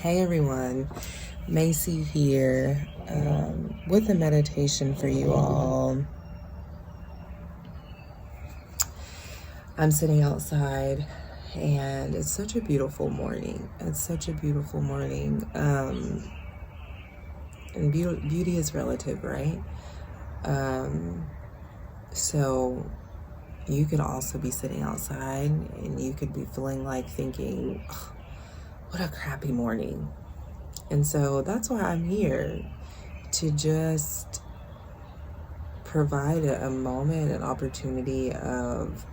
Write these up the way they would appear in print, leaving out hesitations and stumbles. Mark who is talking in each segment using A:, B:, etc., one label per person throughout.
A: Hey everyone, Macy here with a meditation for you all. I'm sitting outside and it's such a beautiful morning. And beauty is relative, right? So you could also be sitting outside and you could be feeling like thinking, oh, what a crappy morning. And so that's why I'm here, to just provide a moment, an opportunity of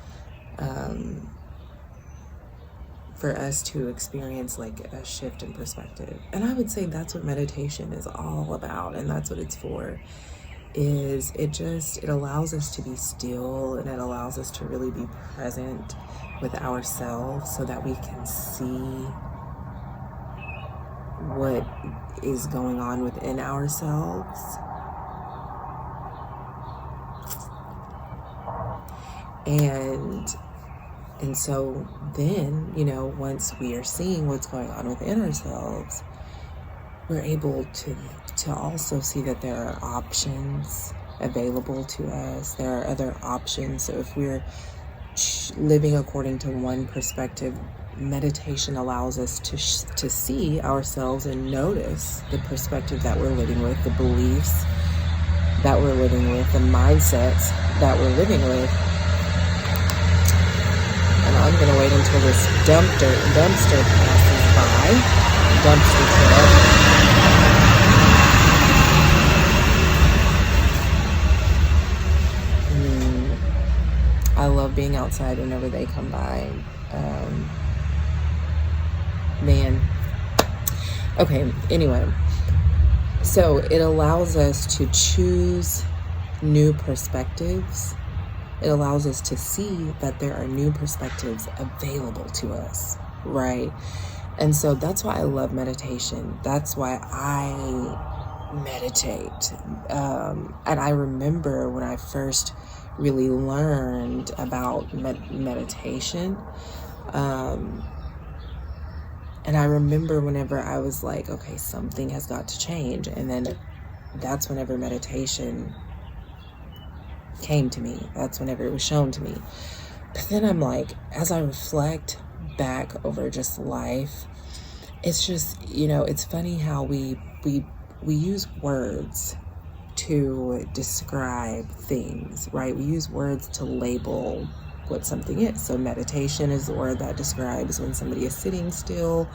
A: for us to experience like a shift in perspective. And I would say that's what meditation is all about, and that's what it's for. It allows us to be still, and it allows us to really be present with ourselves so that we can see what is going on within ourselves. And so then, once we are seeing what's going on within ourselves, we're able to also see that there are options available to us. There are other options. So if we're living according to one perspective, meditation allows us to see ourselves and notice the perspective that we're living with, the beliefs that we're living with, the mindsets that we're living with. And I'm going to wait until this dumpster passes by. Dumpster truck. I love being outside whenever they come by. Okay, anyway. So it allows us to choose new perspectives. It allows us to see that there are new perspectives available to us, right? And so that's why I love meditation. That's why I meditate. And I remember when I first really learned about meditation. And I remember whenever I was like, okay, something has got to change. And then that's whenever meditation came to me. That's whenever it was shown to me. But then I'm like, as I reflect back over just life, it's just, it's funny how we use words to describe things, right? We use words to label what something is. So meditation is the word that describes when somebody is sitting still,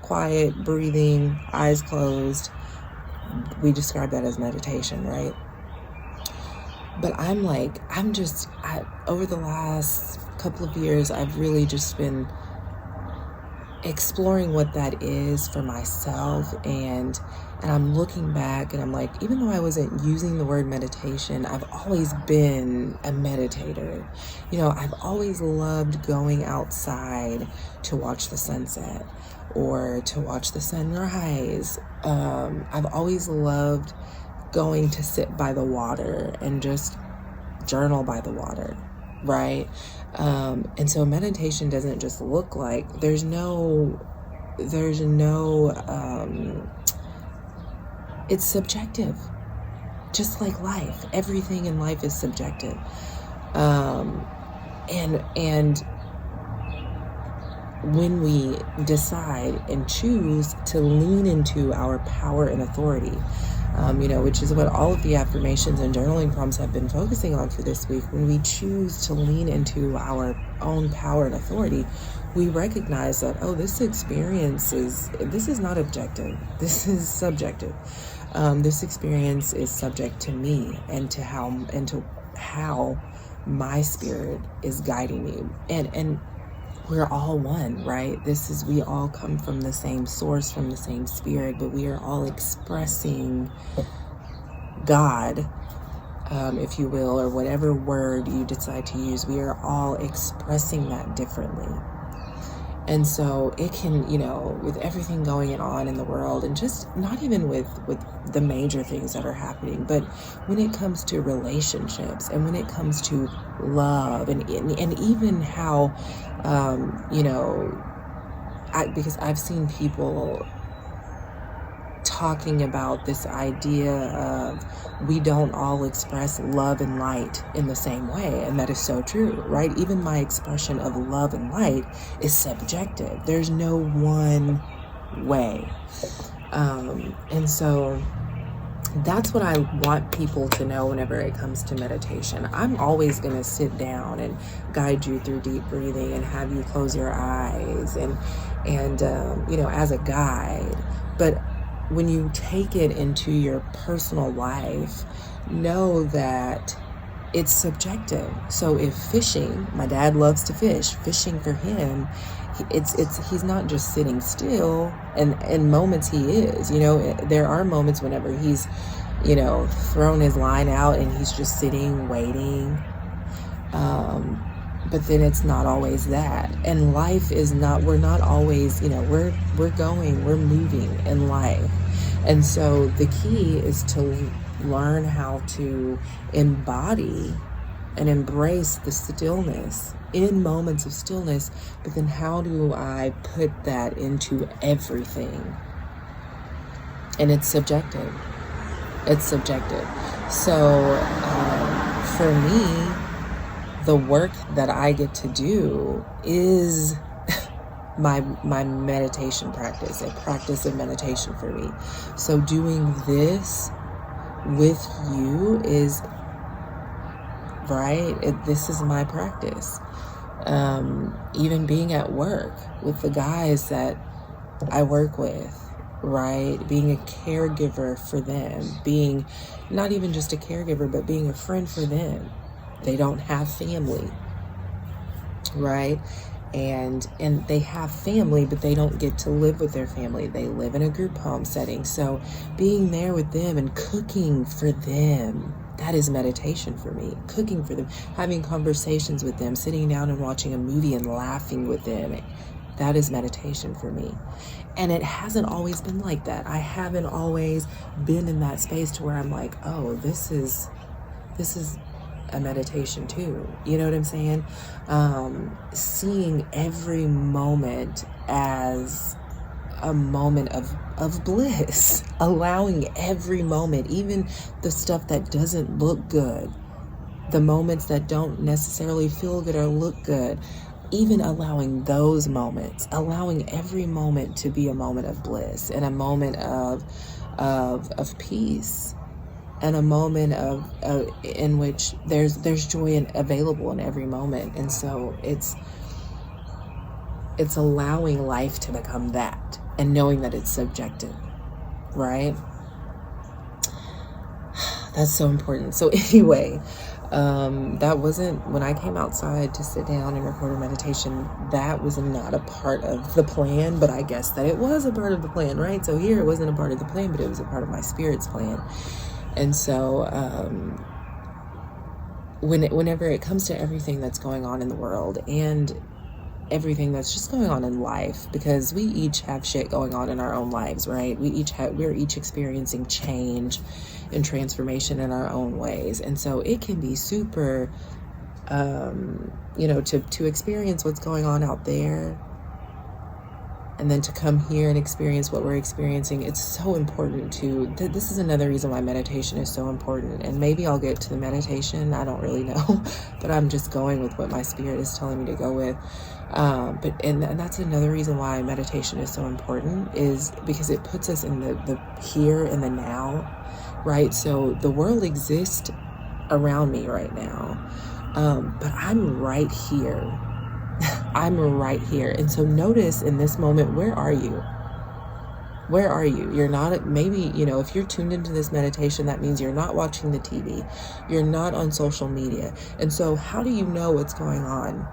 A: quiet, breathing, eyes closed. We describe that as meditation, right? But over the last couple of years, I've really just been exploring what that is for myself, and I'm looking back and I'm like, even though I wasn't using the word meditation, I've always been a meditator. I've always loved going outside to watch the sunset or to watch the sunrise. I've always loved going to sit by the water and just journal by the water, right? And so meditation doesn't just look like, there's no it's subjective, just like life. Everything in life is subjective. And when we decide and choose to lean into our power and authority, which is what all of the affirmations and journaling prompts have been focusing on for this week. When we choose to lean into our own power and authority, we recognize that, this experience this is not objective. This is subjective. This experience is subject to me and to how my spirit is guiding me. And we're all one, right? We all come from the same source, from the same spirit, but we are all expressing God, if you will, or whatever word you decide to use. We are all expressing that differently. And so it can, with everything going on in the world, and just not even with the major things that are happening, but when it comes to relationships and when it comes to love and even how, because I've seen people talking about this idea of we don't all express love and light in the same way. And that is so true, right? Even my expression of love and light is subjective. There's no one way. And so that's what I want people to know whenever it comes to meditation. I'm always going to sit down and guide you through deep breathing and have you close your eyes and as a guide. But when you take it into your personal life, know that it's subjective. So if fishing, my dad loves to fish, fishing for him, he's not just sitting still, and in moments he is, there are moments whenever he's, thrown his line out and he's just sitting, waiting. But then it's not always that. And life is not, we're not always, we're moving in life. And so the key is to learn how to embody and embrace the stillness in moments of stillness. But then how do I put that into everything? And it's subjective. It's subjective. So for me, the work that I get to do is my meditation practice, a practice of meditation for me. So doing this with you is, right, this is my practice. Even being at work with the guys that I work with, right, being a caregiver for them, being not even just a caregiver, but being a friend for them. They don't have family, right? And they have family, but they don't get to live with their family. They live in a group home setting. So being there with them and cooking for them, that is meditation for me. Cooking for them, having conversations with them, sitting down and watching a movie and laughing with them, that is meditation for me. And it hasn't always been like that. I haven't always been in that space to where I'm like, oh, this is a meditation too. You know what I'm saying? Seeing every moment as a moment of bliss, allowing every moment, even the stuff that doesn't look good, the moments that don't necessarily feel good or look good, even allowing those moments, allowing every moment to be a moment of bliss and a moment of peace. And a moment of in which there's joy available in every moment. And so it's allowing life to become that and knowing that it's subjective, right? That's so important. So anyway, that wasn't, when I came outside to sit down and record a meditation, that was not a part of the plan, but I guess that it was a part of the plan, right? So here it wasn't a part of the plan, but it was a part of my spirit's plan. And so whenever it comes to everything that's going on in the world and everything that's just going on in life, because we each have shit going on in our own lives, right? We're each experiencing change and transformation in our own ways. And so it can be super, to experience what's going on out there and then to come here and experience what we're experiencing. It's so important this is another reason why meditation is so important. And maybe I'll get to the meditation, I don't really know, but I'm just going with what my spirit is telling me to go with. And that's another reason why meditation is so important, is because it puts us in the here and the now, right? So the world exists around me right now, but I'm right here. I'm right here. And so notice in this moment, where are you? Where are you? You're not, maybe, if you're tuned into this meditation, that means you're not watching the TV. You're not on social media. And so how do you know what's going on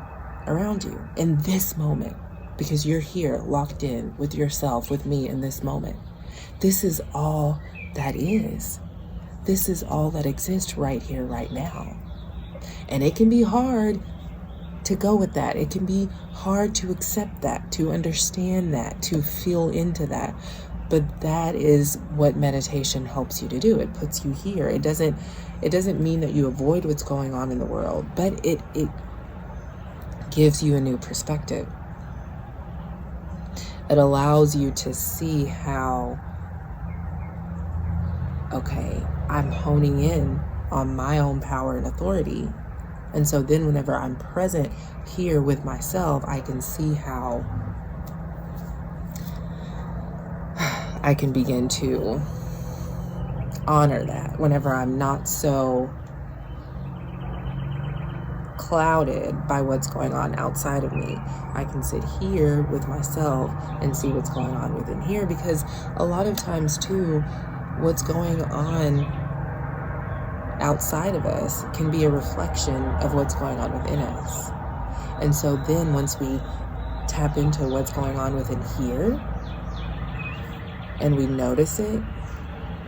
A: around you in this moment? Because you're here locked in with yourself, with me in this moment. This is all that is. This is all that exists right here, right now. And it can be hard to go with that. It can be hard to accept that, to understand that, to feel into that. But that is what meditation helps you to do. It puts you here. It doesn't mean that you avoid what's going on in the world, but it gives you a new perspective. It allows you to see how okay, I'm honing in on my own power and authority. And so then whenever I'm present here with myself, I can see how I can begin to honor that whenever I'm not so clouded by what's going on outside of me. I can sit here with myself and see what's going on within here, because a lot of times too, what's going on outside of us can be a reflection of what's going on within us. And so then once we tap into what's going on within here and we notice it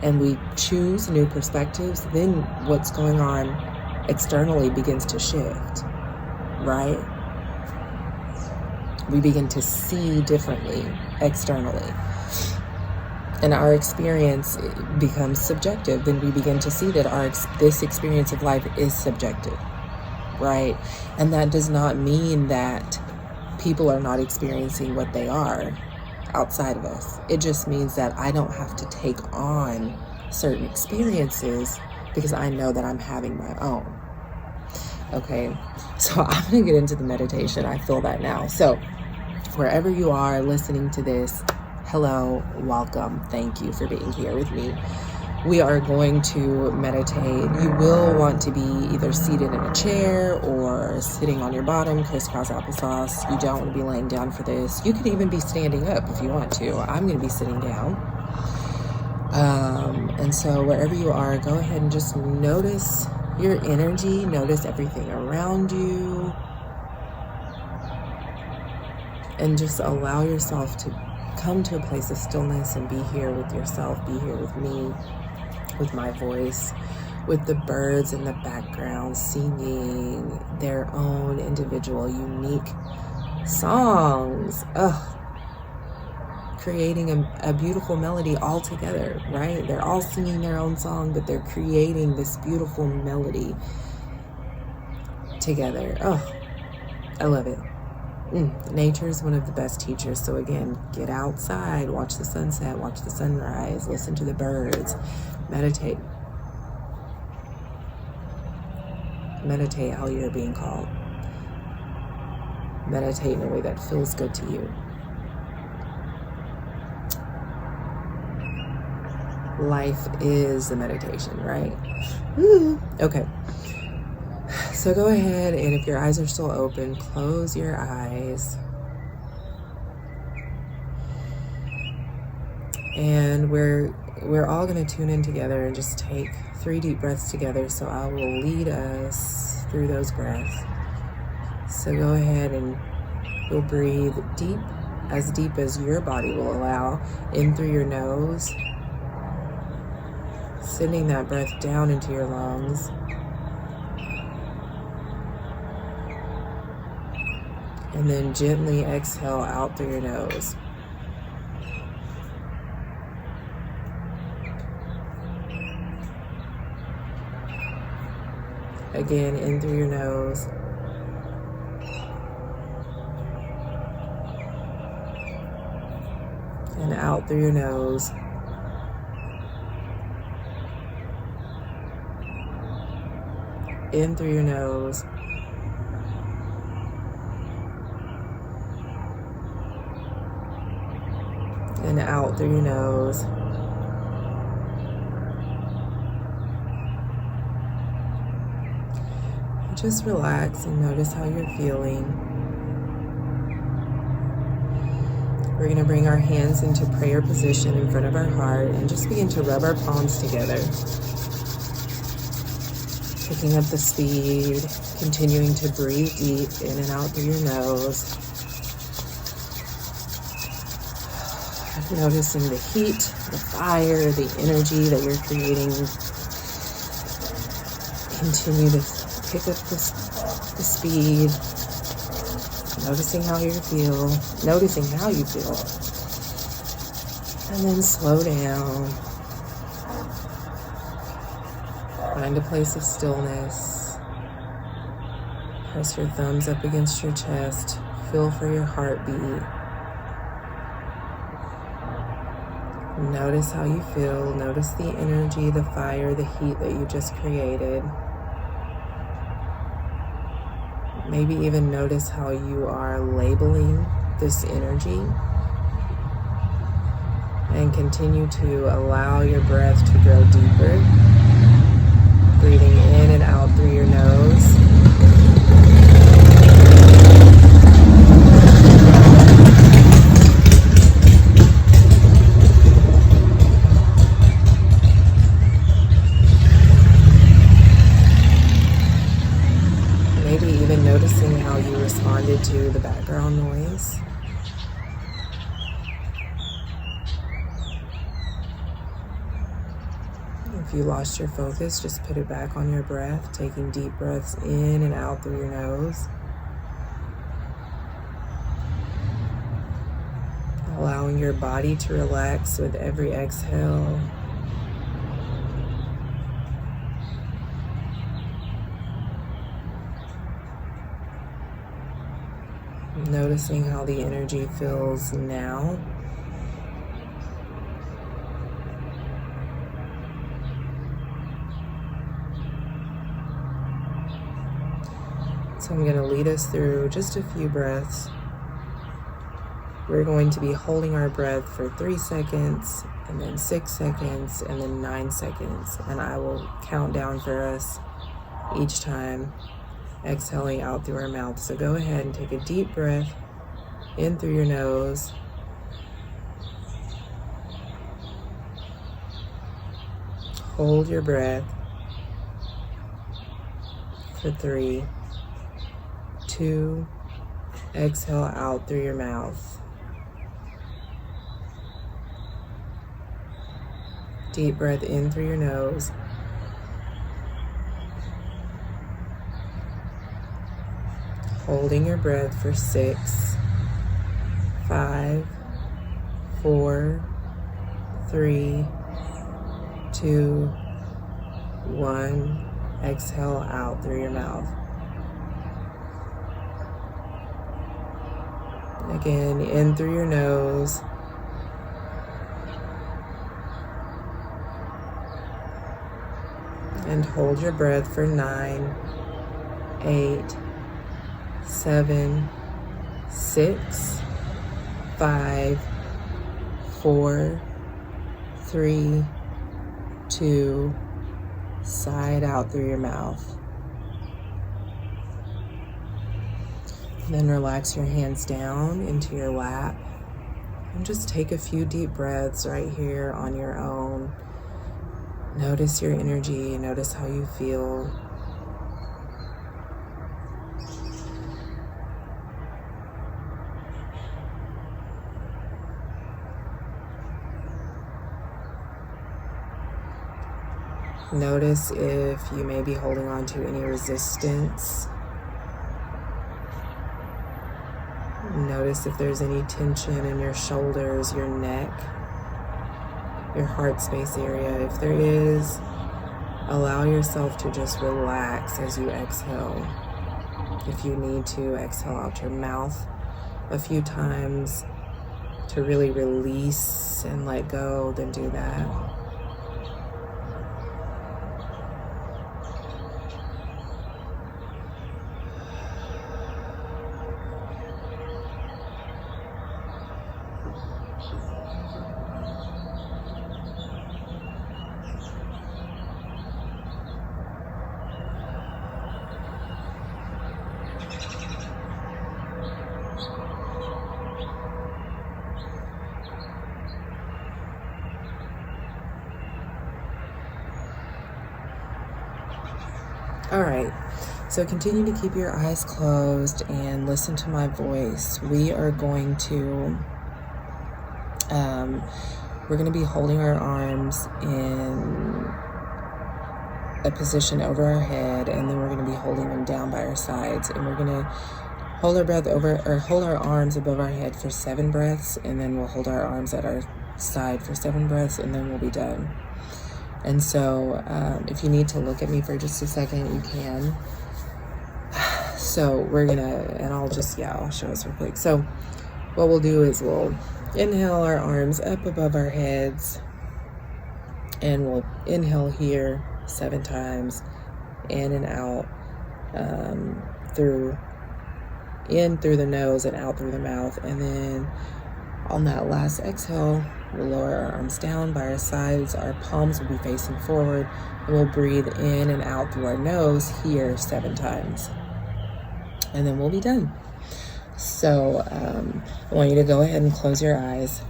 A: and we choose new perspectives, then what's going on externally begins to shift, right? We begin to see differently externally. And our experience becomes subjective. Then we begin to see that this experience of life is subjective, right? And that does not mean that people are not experiencing what they are outside of us. It just means that I don't have to take on certain experiences because I know that I'm having my own. Okay, so I'm going to get into the meditation. I feel that now. So wherever you are listening to this, hello, welcome. Thank you for being here with me. We are going to meditate. You will want to be either seated in a chair or sitting on your bottom, crisscross applesauce. You don't want to be laying down for this. You could even be standing up if you want to. I'm going to be sitting down. And so wherever you are, go ahead and just notice your energy. Notice everything around you. And just allow yourself to come to a place of stillness and be here with yourself, be here with me, with my voice, with the birds in the background singing their own individual, unique songs. Creating a beautiful melody all together, right? They're all singing their own song, but they're creating this beautiful melody together. I love it. Nature is one of the best teachers. So again, get outside, watch the sunset, watch the sunrise, listen to the birds, meditate. Meditate how you're being called. Meditate in a way that feels good to you. Life is a meditation, right? Okay. So go ahead, and if your eyes are still open, close your eyes. And we're all going to tune in together and just take 3 deep breaths together. So I will lead us through those breaths. So go ahead and you'll breathe deep as your body will allow, in through your nose, sending that breath down into your lungs. And then gently exhale out through your nose. Again, in through your nose. And out through your nose. In through your nose. And out through your nose. Just relax and notice how you're feeling. We're going to bring our hands into prayer position in front of our heart and just begin to rub our palms together. Picking up the speed, continuing to breathe deep in and out through your nose. Noticing the heat, the fire, the energy that you're creating. Continue to pick up the speed. Noticing how you feel. And then slow down. Find a place of stillness. Press your thumbs up against your chest. Feel for your heartbeat. Notice how you feel. Notice the energy, the fire, the heat that you just created. Maybe even notice how you are labeling this energy. And continue to allow your breath to grow deeper. Breathing in and out through your nose. Maybe even noticing how you responded to the background noise. If you lost your focus, just put it back on your breath, taking deep breaths in and out through your nose. Allowing your body to relax with every exhale. Noticing how the energy feels now. So I'm going to lead us through just a few breaths. We're going to be holding our breath for 3 seconds, and then 6 seconds, and then 9 seconds. And I will count down for us each time, exhaling out through our mouth. So go ahead and take a deep breath in through your nose. Hold your breath for 3, 2, exhale out through your mouth. Deep breath in through your nose. Holding your breath for 6, 5, 4, 3, 2, 1. Exhale out through your mouth. Again, in through your nose. And hold your breath for 9, 8, 7, 6, 5, 4, 3, 2, sigh out through your mouth. Then relax your hands down into your lap and just take a few deep breaths right here on your own. Notice your energy, notice how you feel. Notice if you may be holding on to any resistance. Notice if there's any tension in your shoulders, your neck, your heart space area. If there is, allow yourself to just relax as you exhale. If you need to, exhale out your mouth a few times to really release and let go, then do that. All right, so continue to keep your eyes closed and listen to my voice. We are going to, we're going to be holding our arms in a position over our head, and then we're going to be holding them down by our sides, and we're going to hold our breath over, or hold our arms above our head for 7 breaths, and then we'll hold our arms at our side for 7 breaths, and then we'll be done. And so if you need to look at me for just a second, you can. So we're gonna, and I'll show us real quick. So what we'll do is we'll Inhale our arms up above our heads, and we'll inhale here 7 times, in and out, in through the nose and out through the mouth. And then on that last exhale, we'll lower our arms down by our sides. Our palms will be facing forward, and we'll breathe in and out through our nose here 7 times. And then we'll be done. So I want you to go ahead and close your eyes.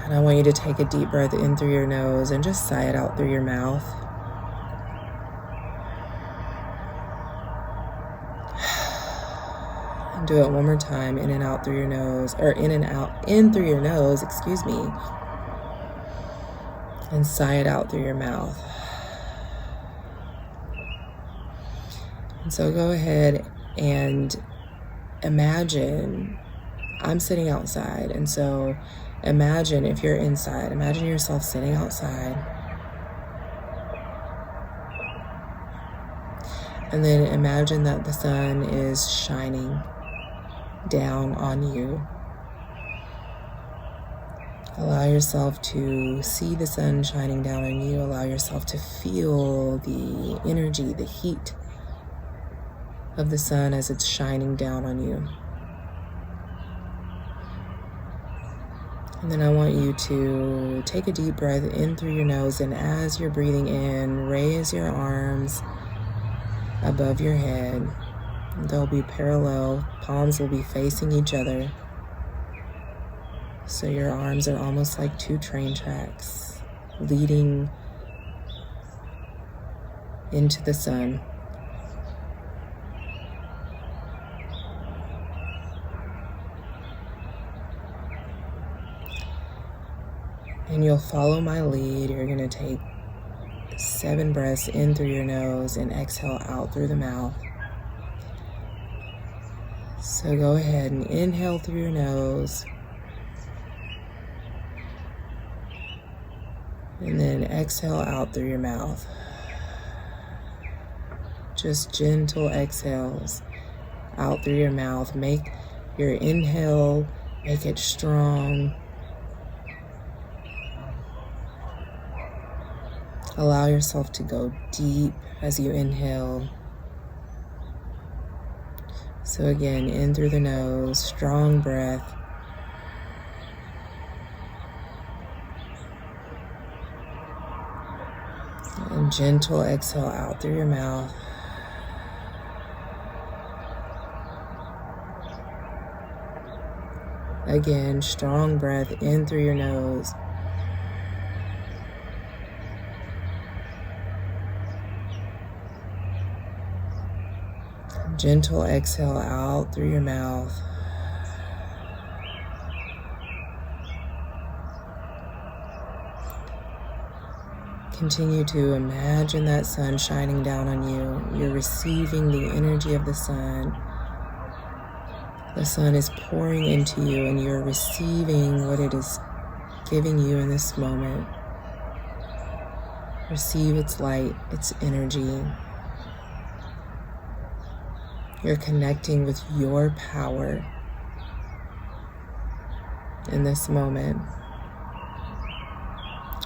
A: And I want you to take a deep breath in through your nose and just sigh it out through your mouth. And do it one more time, in and out through your nose, or in through your nose, excuse me. And sigh it out through your mouth. And so go ahead and imagine, I'm sitting outside, and so imagine if you're inside, imagine yourself sitting outside. And then imagine that the sun is shining down on you. Allow yourself to see the sun shining down on you. Allow yourself to feel the energy, the heat of the sun as it's shining down on you. And then I want you to take a deep breath in through your nose, and as you're breathing in, raise your arms above your head. They'll be parallel, palms will be facing each other. So your arms are almost like 2 train tracks leading into the sun. And you'll follow my lead. You're going to take 7 breaths in through your nose and exhale out through the mouth. So go ahead and inhale through your nose. And then exhale out through your mouth. Just gentle exhales out through your mouth. Make your inhale, make it strong. Allow yourself to go deep as you inhale. So again, in through the nose, strong breath. And gentle exhale out through your mouth. Again, strong breath in through your nose. Gentle exhale out through your mouth. Continue to imagine that sun shining down on you. You're receiving the energy of the sun. The sun is pouring into you, and you're receiving what it is giving you in this moment. Receive its light, its energy. You're connecting with your power in this moment.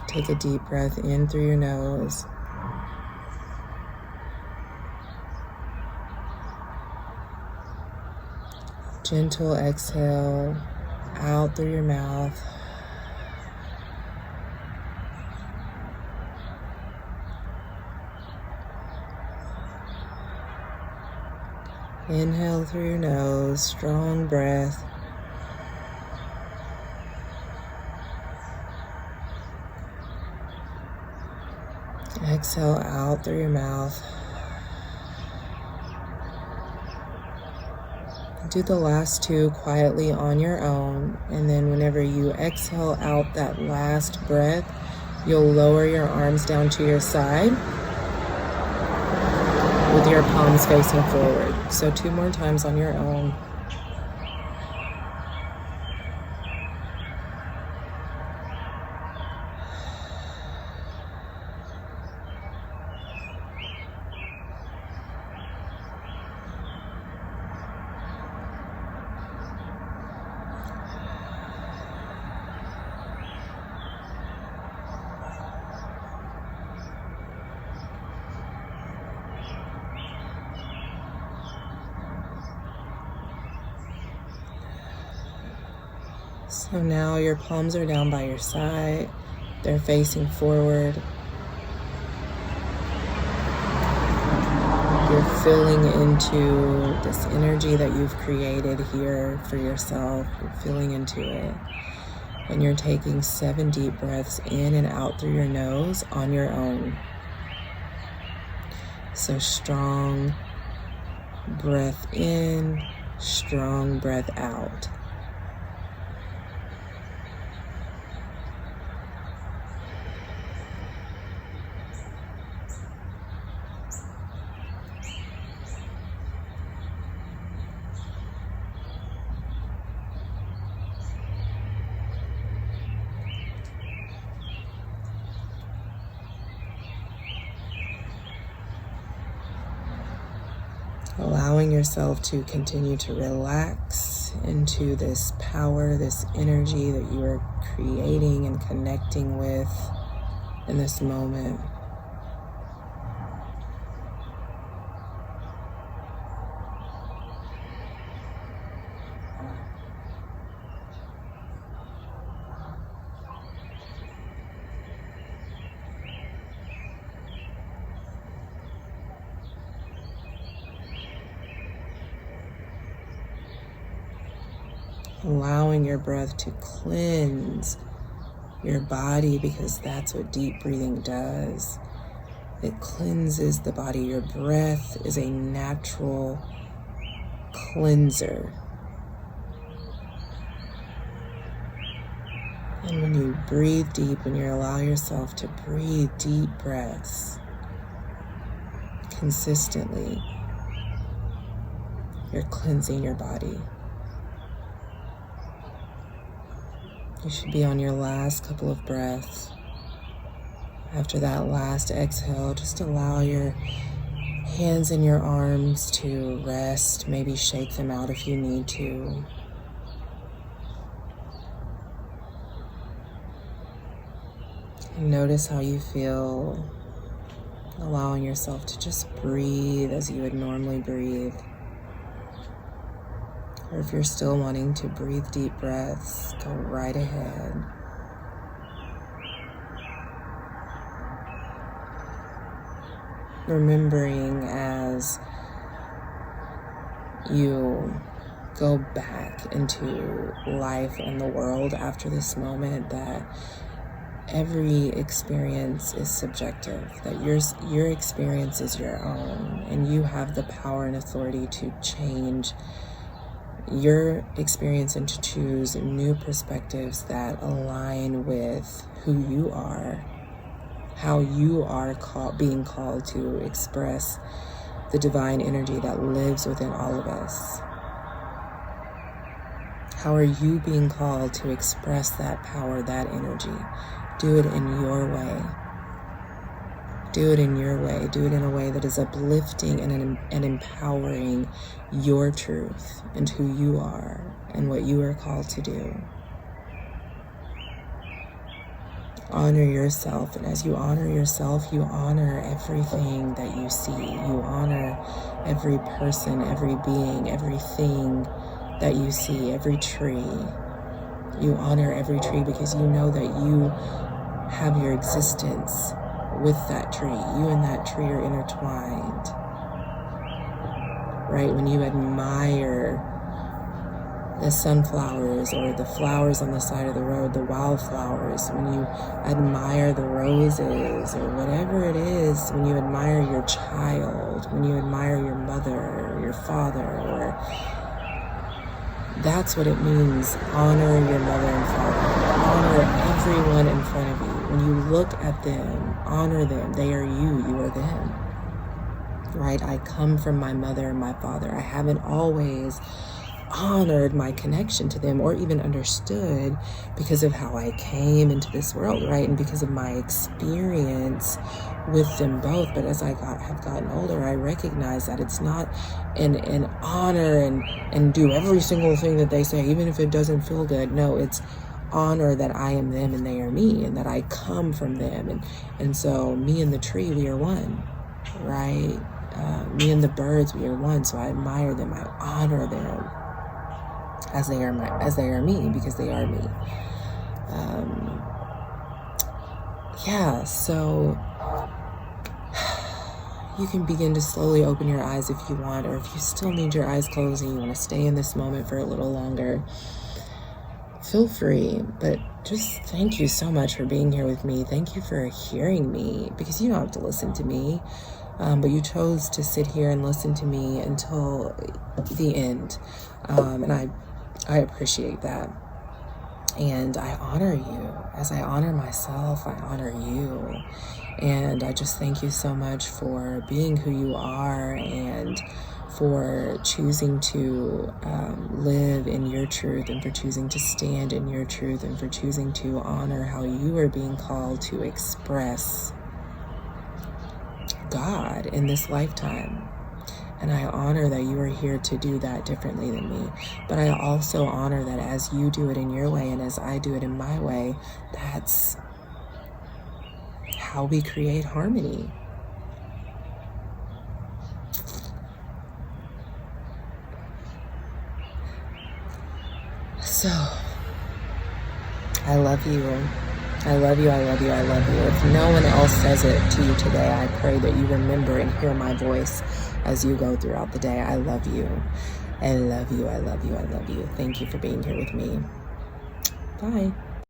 A: Take a deep breath in through your nose. Gentle exhale out through your mouth. Inhale through your nose, strong breath. Exhale out through your mouth. Do the last 2 quietly on your own, and then whenever you exhale out that last breath, you'll lower your arms down to your side with your palms facing forward. So 2 more times on your own. So now your palms are down by your side. They're facing forward. You're filling into this energy that you've created here for yourself. You're filling into it. And you're taking 7 deep breaths in and out through your nose on your own. So strong breath in, strong breath out. Allowing yourself to continue to relax into this power, this energy that you are creating and connecting with in this moment. Allowing your breath to cleanse your body, because that's what deep breathing does. It cleanses the body. Your breath is a natural cleanser. And when you breathe deep, when you allow yourself to breathe deep breaths consistently, you're cleansing your body. You should be on your last couple of breaths. After that last exhale, just allow your hands and your arms to rest. Maybe shake them out if you need to. And notice how you feel, allowing yourself to just breathe as you would normally breathe. Or if you're still wanting to breathe deep breaths, go right ahead. Remembering as you go back into life and the world after this moment that every experience is subjective, that your experience is your own, and you have the power and authority to change your experience and to choose new perspectives that align with who you are, how you are being called to express the divine energy that lives within all of us. How are you being called to express that power, that energy? Do it in your way. Do it in your way. Do it in a way that is uplifting and empowering your truth and who you are and what you are called to do. Honor yourself, and as you honor yourself, you honor everything that you see. You honor every person, every being, everything that you see, every tree. You honor every tree because you know that you have your existence with that tree. You and that tree are intertwined. Right? When you admire the sunflowers or the flowers on the side of the road, the wildflowers, when you admire the roses or whatever it is, when you admire your child, when you admire your mother or your father, or that's what it means. Honor your mother and father. Honor everyone in front of you. When you look at them, honor them. They are you. You are them. Right? I come from my mother and my father. I haven't always honored my connection to them or even understood because of how I came into this world, right? And because of my experience with them both. But as I have gotten older, I recognize that it's not an honor and do every single thing that they say, even if it doesn't feel good. No, it's honor that I am them and they are me, and that I come from them. And so me and the tree, we are one, right? Me and the birds, we are one. So I admire them. I honor them. as they are me, because they are me. Yeah, so you can begin to slowly open your eyes if you want, or if you still need your eyes closed and you want to stay in this moment for a little longer, feel free. But just thank you so much for being here with me. Thank you for hearing me, because you don't have to listen to me, but you chose to sit here and listen to me until the end, and I appreciate that. And I honor you. As I honor myself, I honor you. And I just thank you so much for being who you are, and for choosing to live in your truth, and for choosing to stand in your truth, and for choosing to honor how you are being called to express God in this lifetime. And I honor that you are here to do that differently than me. But I also honor that as you do it in your way, and as I do it in my way, that's how we create harmony. So, I love you. I love you, I love you, I love you. If no one else says it to you today, I pray that you remember and hear my voice as you go throughout the day. I love you. I love you, I love you, I love you. Thank you for being here with me. Bye.